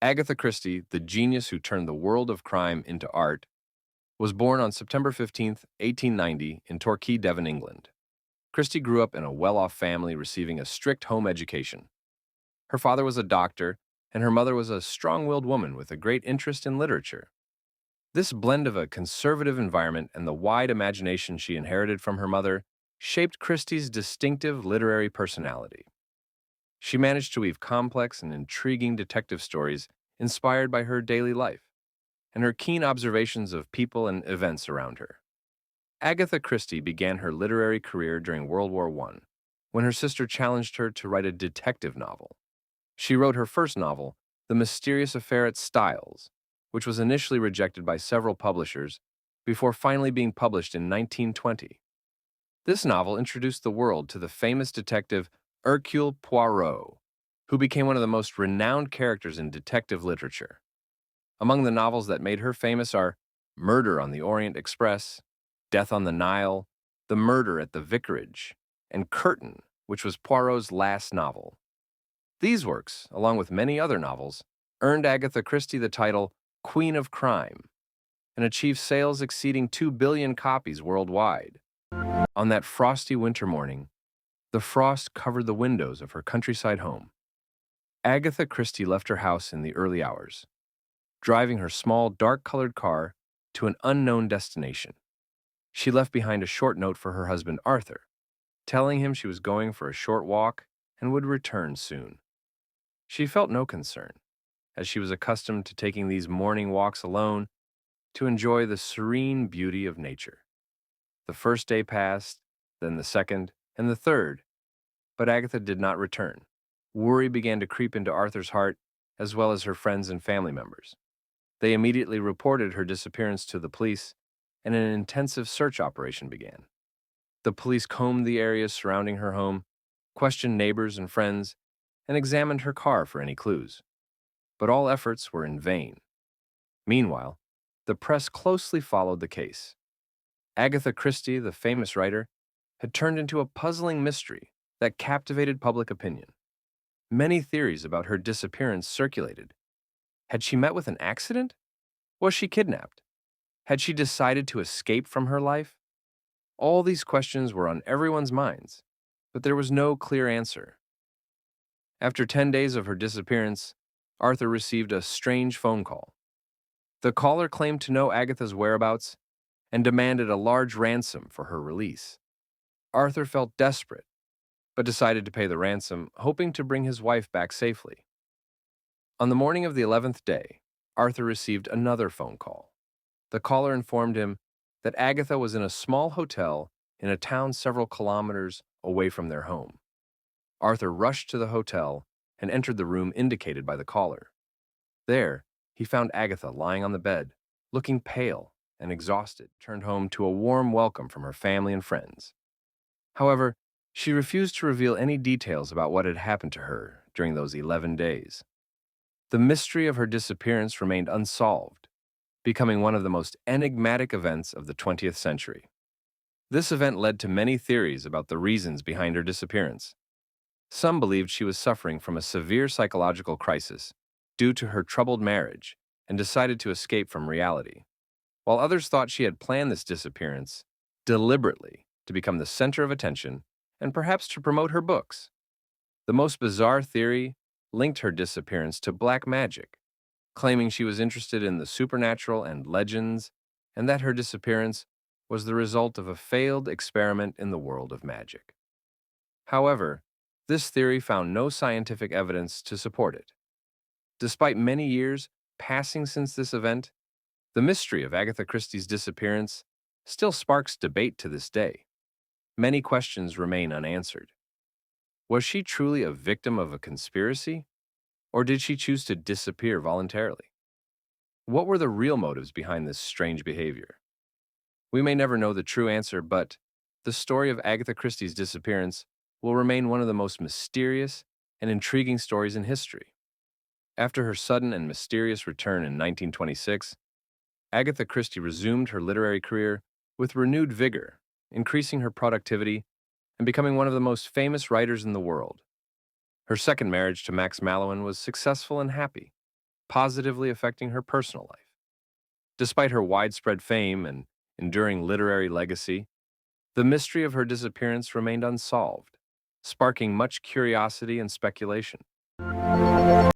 Agatha Christie, the genius who turned the world of crime into art, was born on September 15th, 1890, in Torquay, Devon, England. Christie grew up in a well-off family receiving a strict home education. Her father was a doctor, and her mother was a strong-willed woman with a great interest in literature. This blend of a conservative environment and the wide imagination she inherited from her mother shaped Christie's distinctive literary personality. She managed to weave complex and intriguing detective stories inspired by her daily life and her keen observations of people and events around her. Agatha Christie began her literary career during World War I, when her sister challenged her to write a detective novel. She wrote her first novel, The Mysterious Affair at Styles, which was initially rejected by several publishers before finally being published in 1920. This novel introduced the world to the famous detective Hercule Poirot, who became one of the most renowned characters in detective literature. Among the novels that made her famous are Murder on the Orient Express, Death on the Nile, The Murder at the Vicarage, and Curtain, which was Poirot's last novel. These works, along with many other novels, earned Agatha Christie the title Queen of Crime and achieved sales exceeding 2 billion copies worldwide. On that frosty winter morning, the frost covered the windows of her countryside home. Agatha Christie left her house in the early hours, driving her small, dark-colored car to an unknown destination. She left behind a short note for her husband Arthur, telling him she was going for a short walk and would return soon. She felt no concern, as she was accustomed to taking these morning walks alone to enjoy the serene beauty of nature. The first day passed, then the second, and the third, but Agatha did not return. Worry began to creep into Arthur's heart, as well as her friends and family members. They immediately reported her disappearance to the police, and an intensive search operation began. The police combed the areas surrounding her home, questioned neighbors and friends, and examined her car for any clues. But all efforts were in vain. Meanwhile, the press closely followed the case. Agatha Christie, the famous writer, had turned into a puzzling mystery that captivated public opinion. Many theories about her disappearance circulated. Had she met with an accident? Was she kidnapped? Had she decided to escape from her life? All these questions were on everyone's minds, but there was no clear answer. After 10 days of her disappearance, Arthur received a strange phone call. The caller claimed to know Agatha's whereabouts and demanded a large ransom for her release. Arthur felt desperate, but decided to pay the ransom, hoping to bring his wife back safely. On the morning of the 11th day, Arthur received another phone call. The caller informed him that Agatha was in a small hotel in a town several kilometers away from their home. Arthur rushed to the hotel and entered the room indicated by the caller. There, he found Agatha lying on the bed, looking pale and exhausted, turned home to a warm welcome from her family and friends. However, she refused to reveal any details about what had happened to her during those 11 days. The mystery of her disappearance remained unsolved, becoming one of the most enigmatic events of the 20th century. This event led to many theories about the reasons behind her disappearance. Some believed she was suffering from a severe psychological crisis due to her troubled marriage and decided to escape from reality, while others thought she had planned this disappearance deliberately to become the center of attention and perhaps to promote her books. The most bizarre theory linked her disappearance to black magic, claiming she was interested in the supernatural and legends, and that her disappearance was the result of a failed experiment in the world of magic. However, this theory found no scientific evidence to support it. Despite many years passing since this event, the mystery of Agatha Christie's disappearance still sparks debate to this day. Many questions remain unanswered. Was she truly a victim of a conspiracy, or did she choose to disappear voluntarily? What were the real motives behind this strange behavior? We may never know the true answer, but the story of Agatha Christie's disappearance will remain one of the most mysterious and intriguing stories in history. After her sudden and mysterious return in 1926, Agatha Christie resumed her literary career with renewed vigor, increasing her productivity and becoming one of the most famous writers in the world. Her second marriage to Max Mallowan was successful and happy, positively affecting her personal life. Despite her widespread fame and enduring literary legacy, the mystery of her disappearance remained unsolved, sparking much curiosity and speculation.